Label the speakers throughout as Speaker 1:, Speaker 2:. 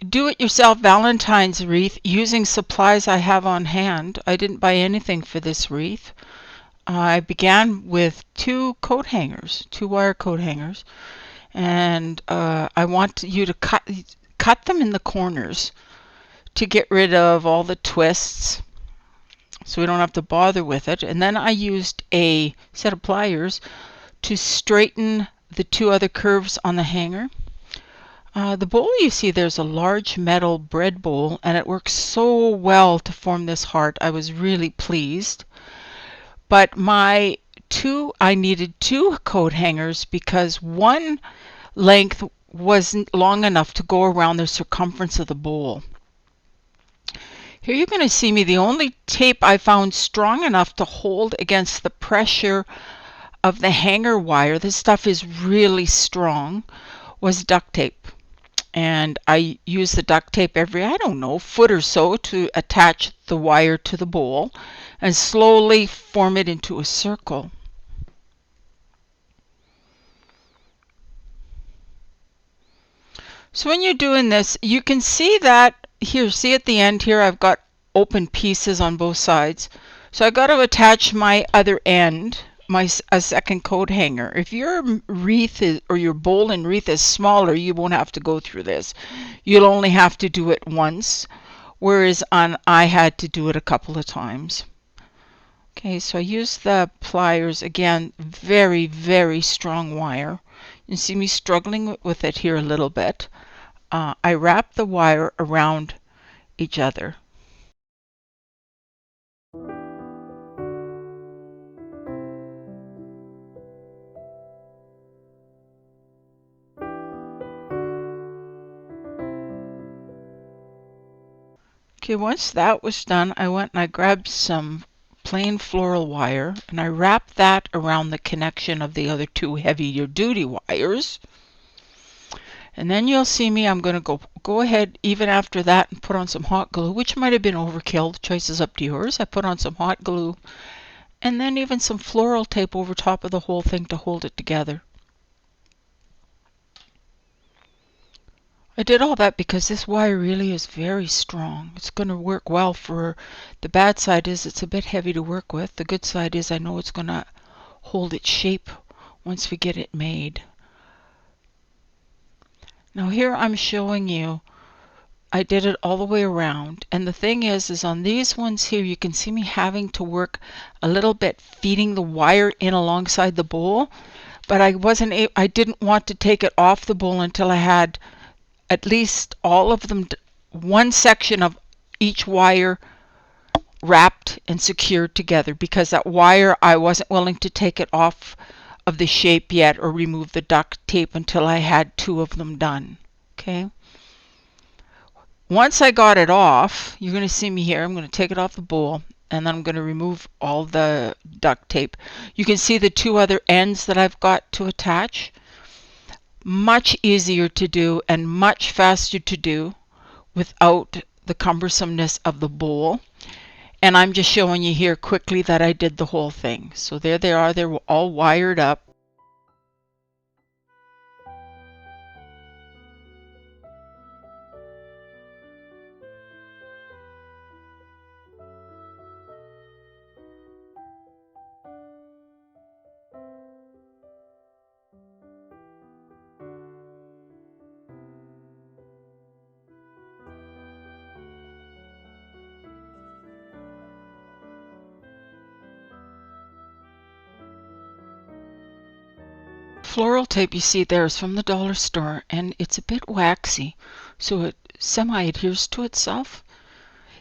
Speaker 1: do-it-yourself Valentine's wreath using supplies I have on hand. I didn't buy anything for this wreath. I began with two wire coat hangers, and I want you to cut them in the corners to get rid of all the twists so we don't have to bother with it. And then I used a set of pliers to straighten the two other curves on the hanger. The bowl you see, there's a large metal bread bowl, and it works so well to form this heart. I was really pleased. But I needed two coat hangers because one length wasn't long enough to go around the circumference of the bowl. Here you're going to see me, the only tape I found strong enough to hold against the pressure of the hanger wire, this stuff is really strong, was duct tape. And I use the duct tape every, I don't know, foot or so to attach the wire to the bowl and slowly form it into a circle. So when you're doing this, you can see that here, see at the end here, I've got open pieces on both sides. So I got to attach my other end, a second coat hanger. If your wreath or your bowl and wreath is smaller, you won't have to go through this. You'll only have to do it once, whereas I had to do it a couple of times. Okay, so I use the pliers again, very, very strong wire. You see me struggling with it here a little bit. I wrap the wire around each other. Okay, once that was done, I went and I grabbed some plain floral wire and I wrapped that around the connection of the other two heavier duty wires. And then you'll see me, I'm going to go ahead even after that and put on some hot glue, which might have been overkill. The choice is up to yours. I put on some hot glue and then even some floral tape over top of the whole thing to hold it together. I did all that because this wire really is very strong. It's going to work well for, the bad side is it's a bit heavy to work with. The good side is I know it's going to hold its shape once we get it made. Now here I'm showing you, I did it all the way around, and the thing is on these ones here you can see me having to work a little bit feeding the wire in alongside the bowl, but I didn't want to take it off the bowl until I had at least all of them, one section of each wire wrapped and secured together, because that wire I wasn't willing to take it off of the shape yet or remove the duct tape until I had two of them done. Okay. Once I got it off, you're going to see me here. I'm going to take it off the bowl and then I'm going to remove all the duct tape. You can see the two other ends that I've got to attach. Much easier to do and much faster to do without the cumbersomeness of the bowl. And I'm just showing you here quickly that I did the whole thing. So there they are, they're all wired up. Floral tape you see there is from the dollar store, and it's a bit waxy, so it semi-adheres to itself.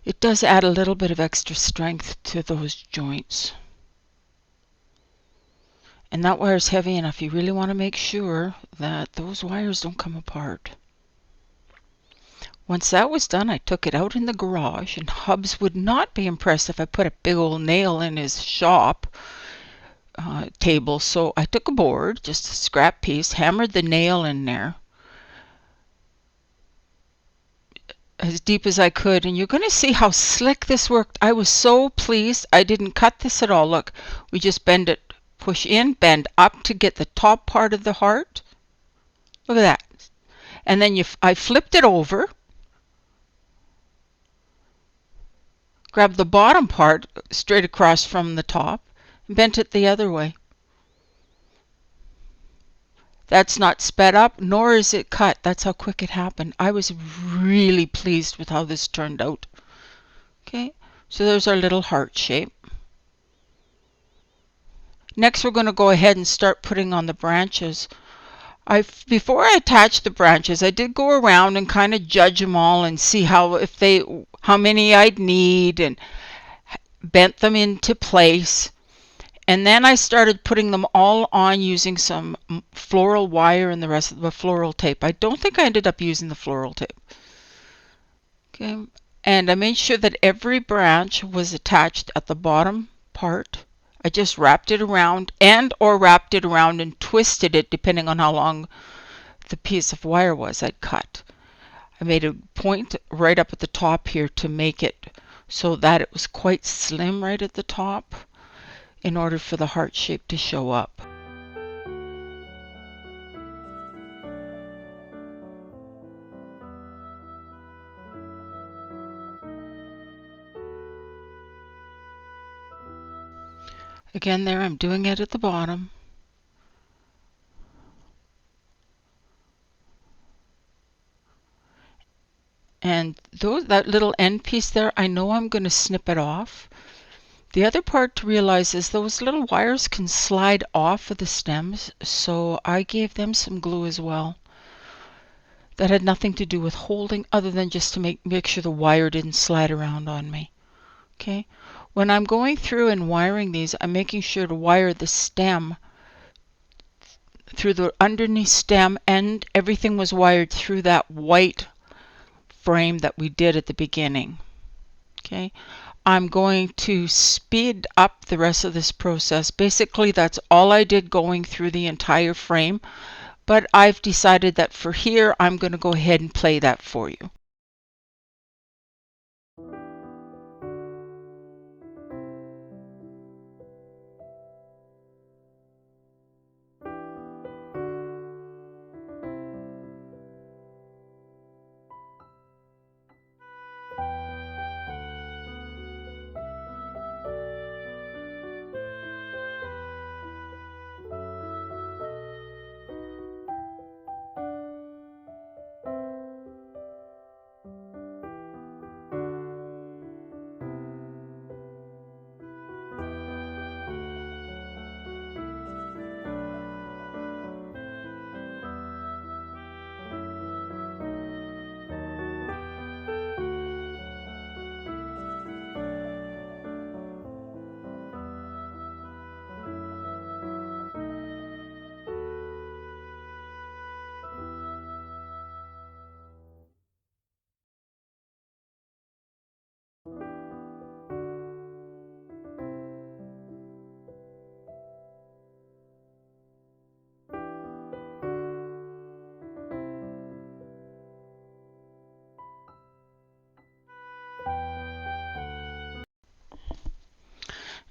Speaker 1: It does add a little bit of extra strength to those joints. And that wire is heavy enough. You really want to make sure that those wires don't come apart. Once that was done, I took it out in the garage, and Hubs would not be impressed if I put a big old nail in his shop table. So I took a board, just a scrap piece, hammered the nail in there as deep as I could, and you're going to see how slick this worked. I was so pleased. I didn't cut this at all. Look, we just bend it, push in, bend up to get the top part of the heart. Look at that. And then I flipped it over grabbed the bottom part straight across from the top and bent it the other way. That's not sped up, nor is it cut. That's how quick it happened. I was really pleased with how this turned out. Okay, so there's our little heart shape. Next, we're going to go ahead and start putting on the branches. Before I attached the branches, I did go around and kind of judge them all and see how many I'd need, and bent them into place. And then I started putting them all on using some floral wire and the rest of the floral tape. I don't think I ended up using the floral tape. Okay, and I made sure that every branch was attached at the bottom part. I just wrapped it around or wrapped it around and twisted it depending on how long the piece of wire was I'd cut. I made a point right up at the top here to make it so that it was quite slim right at the top in order for the heart shape to show up. Again, there I'm doing it at the bottom. And that little end piece there, I know I'm going to snip it off. The other part to realize is those little wires can slide off of the stems, so I gave them some glue as well. That had nothing to do with holding, other than just to make sure the wire didn't slide around on me. Okay, when I'm going through and wiring these, I'm making sure to wire the stem through the underneath stem, and everything was wired through that white frame that we did at the beginning. Okay, I'm going to speed up the rest of this process. Basically, that's all I did going through the entire frame, but I've decided that for here, I'm going to go ahead and play that for you.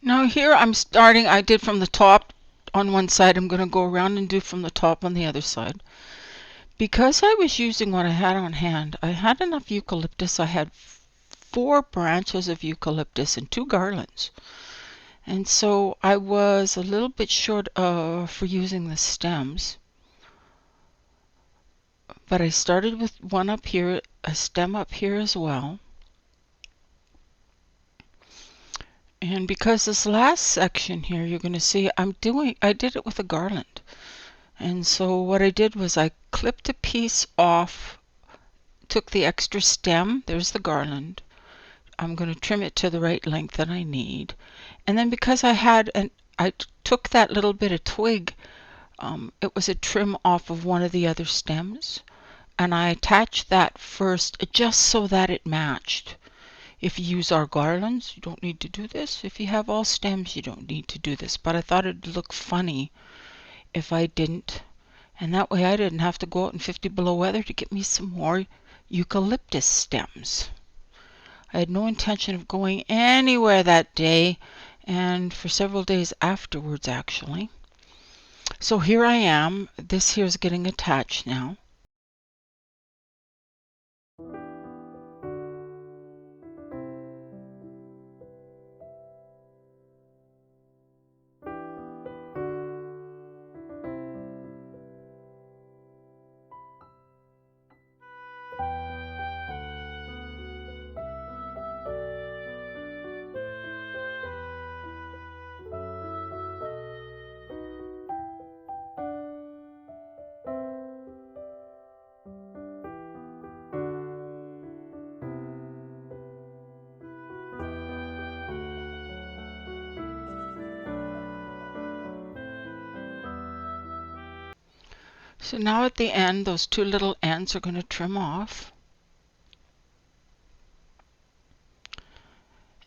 Speaker 1: Now here I'm starting, I did from the top on one side, I'm going to go around and do from the top on the other side. Because I was using what I had on hand, I had enough eucalyptus. I had 4 branches of eucalyptus and 2 garlands. And so I was a little bit short for using the stems. But I started with one up here, a stem up here as well. And because this last section here, you're going to see I did it with a garland. And so what I did was I clipped a piece off, took the extra stem, there's the garland. I'm going to trim it to the right length that I need. And then because I took that little bit of twig, it was a trim off of one of the other stems, and I attached that first just so that it matched. If you use our garlands, you don't need to do this. If you have all stems, you don't need to do this. But I thought it'd look funny if I didn't. And that way I didn't have to go out in 50 below weather to get me some more eucalyptus stems. I had no intention of going anywhere that day, and for several days afterwards actually. So here I am. This here is getting attached now. So now at the end, those two little ends are going to trim off.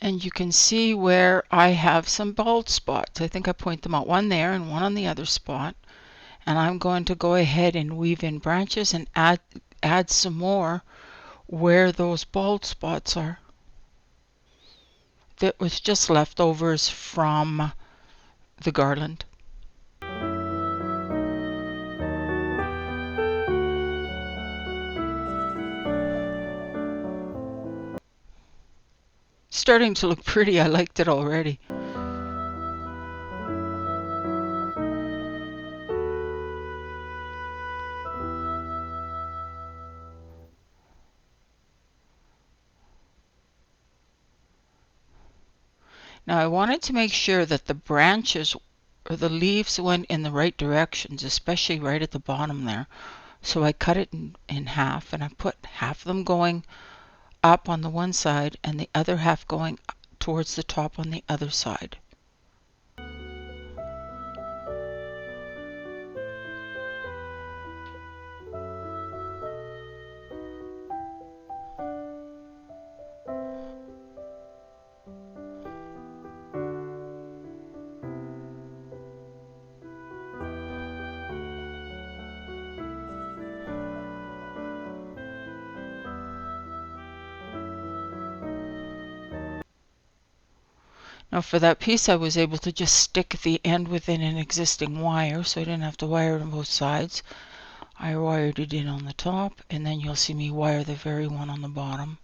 Speaker 1: And you can see where I have some bald spots. I think I point them out, one there and one on the other spot. And I'm going to go ahead and weave in branches and add some more where those bald spots are. That was just leftovers from the garland. Starting to look pretty. I liked it already. Now I wanted to make sure that the branches or the leaves went in the right directions, especially right at the bottom there. So I cut it in half, and I put half of them going up on the one side and the other half going towards the top on the other side. Now for that piece I was able to just stick the end within an existing wire, so I didn't have to wire it on both sides. I wired it in on the top, and then you'll see me wire the very one on the bottom.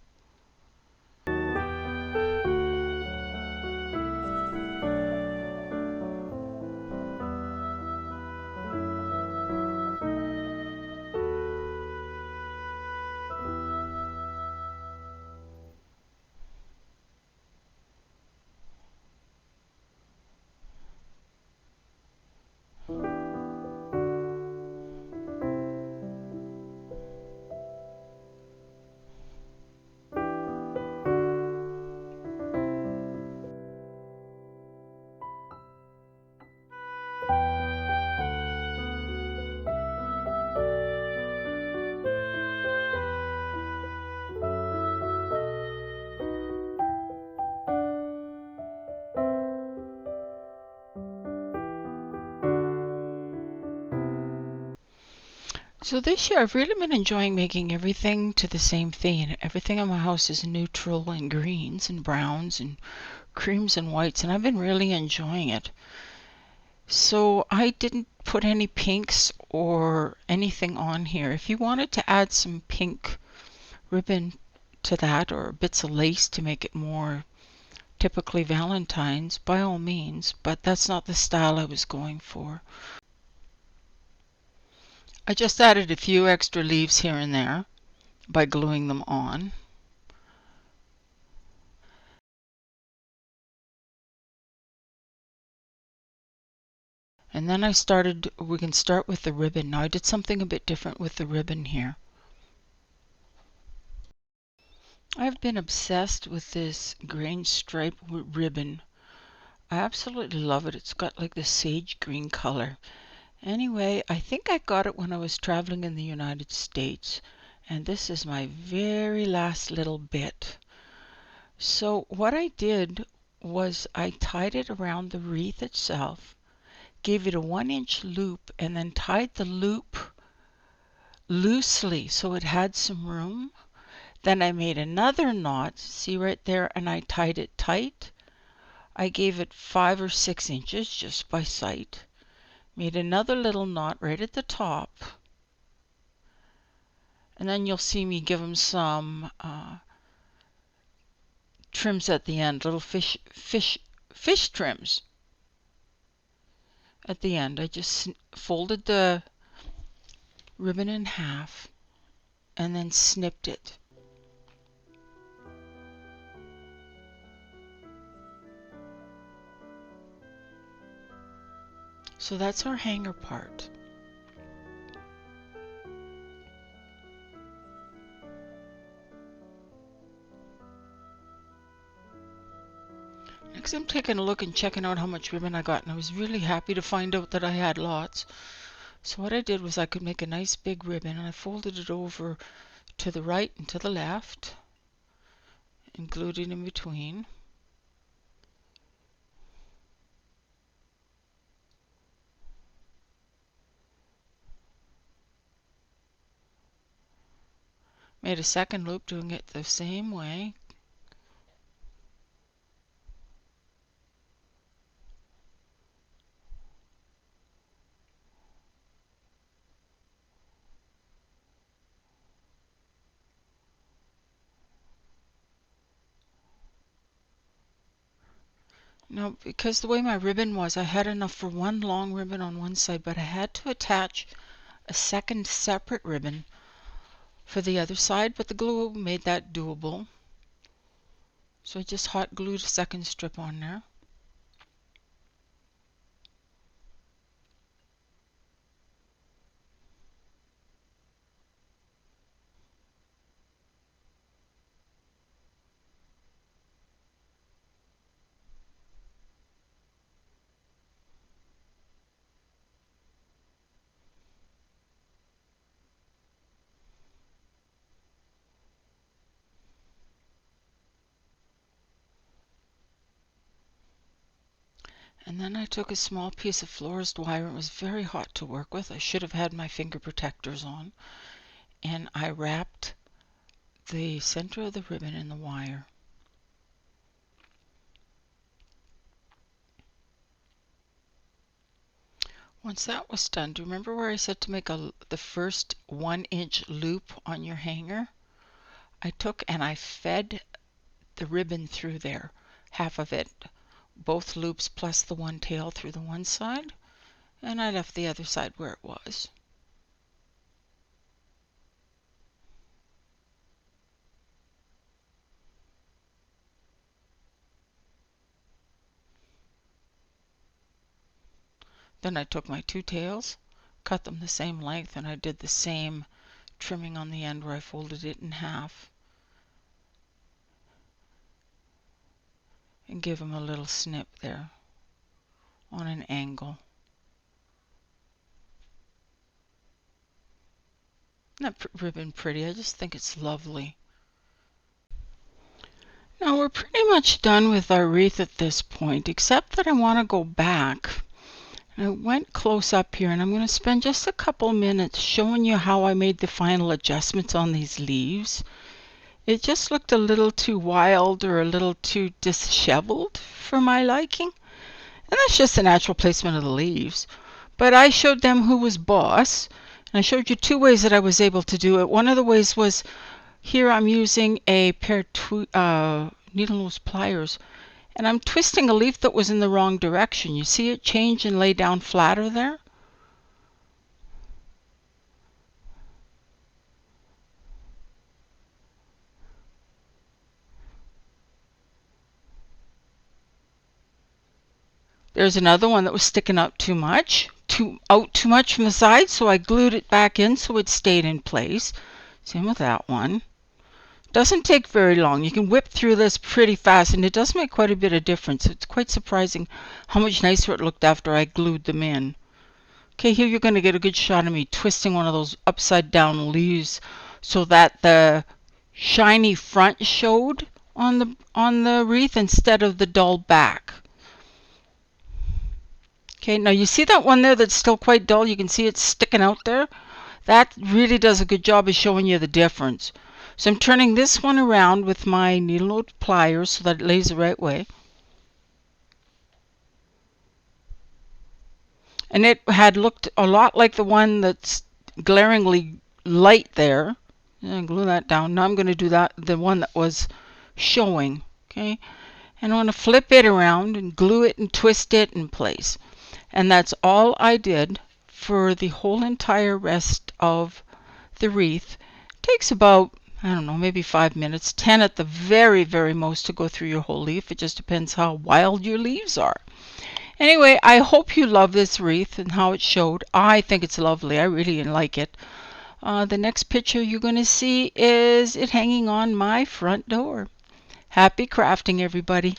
Speaker 1: So this year I've really been enjoying making everything to the same theme. Everything in my house is neutral and greens and browns and creams and whites, and I've been really enjoying it. So I didn't put any pinks or anything on here. If you wanted to add some pink ribbon to that, or bits of lace to make it more typically Valentines, by all means, but that's not the style I was going for. I just added a few extra leaves here and there by gluing them on. And then we can start with the ribbon. Now I did something a bit different with the ribbon here. I've been obsessed with this grain stripe ribbon. I absolutely love it. It's got like the sage green color. Anyway, I think I got it when I was traveling in the United States, and this is my very last little bit. So what I did was I tied it around the wreath itself, gave it a 1-inch loop, and then tied the loop loosely so it had some room. Then I made another knot, see right there, and I tied it tight. I gave it 5 or 6 inches just by sight. Made another little knot right at the top, and then you'll see me give them some trims at the end, little fish trims at the end. I just folded the ribbon in half and then snipped it. So that's our hanger part. Next I'm taking a look and checking out how much ribbon I got, and I was really happy to find out that I had lots, So what I did was I could make a nice big ribbon, and I folded it over to the right and to the left and glued it in between. Made a second loop doing it the same way. Now, because the way my ribbon was, I had enough for one long ribbon on one side, but I had to attach a second separate ribbon for the other side, but the glue made that doable. So I just hot glued a second strip on there. And then I took a small piece of florist wire. It was very hot to work with. I should have had my finger protectors on. And I wrapped the center of the ribbon in the wire. Once that was done, do you remember where I said to make the first 1-inch loop on your hanger? I took and I fed the ribbon through there, half of it, both loops plus the one tail through the one side, and I left the other side where it was. Then I took my two tails, cut them the same length, and I did the same trimming on the end where I folded it in half and give them a little snip there on an angle. Isn't that ribbon pretty? I just think it's lovely. Now we're pretty much done with our wreath at this point, except that I want to go back. I went close up here, and I'm going to spend just a couple minutes showing you how I made the final adjustments on these leaves. It just looked a little too wild or a little too disheveled for my liking. And that's just the natural placement of the leaves. But I showed them who was boss, and I showed you two ways that I was able to do it. One of the ways was here I'm using a pair of needle nose pliers, and I'm twisting a leaf that was in the wrong direction. You see it change and lay down flatter there? There's another one that was sticking out too much from the side, so I glued it back in so it stayed in place. Same with that one. Doesn't take very long. You can whip through this pretty fast, and it does make quite a bit of difference. It's quite surprising how much nicer it looked after I glued them in. Okay, here you're going to get a good shot of me twisting one of those upside down leaves so that the shiny front showed on the wreath instead of the dull back. Okay, now you see that one there that's still quite dull? You can see it sticking out there. That really does a good job of showing you the difference. So I'm turning this one around with my needle nose pliers so that it lays the right way. And it had looked a lot like the one that's glaringly light there. And glue that down. Now I'm going to do the one that was showing. Okay, and I want to flip it around and glue it and twist it in place. And that's all I did for the whole entire rest of the wreath. It takes about, I don't know, maybe 5 minutes, 10 at the very, very most to go through your whole leaf. It just depends how wild your leaves are. Anyway, I hope you love this wreath and how it showed. I think it's lovely. I really like it. The next picture you're going to see is it hanging on my front door. Happy crafting, everybody.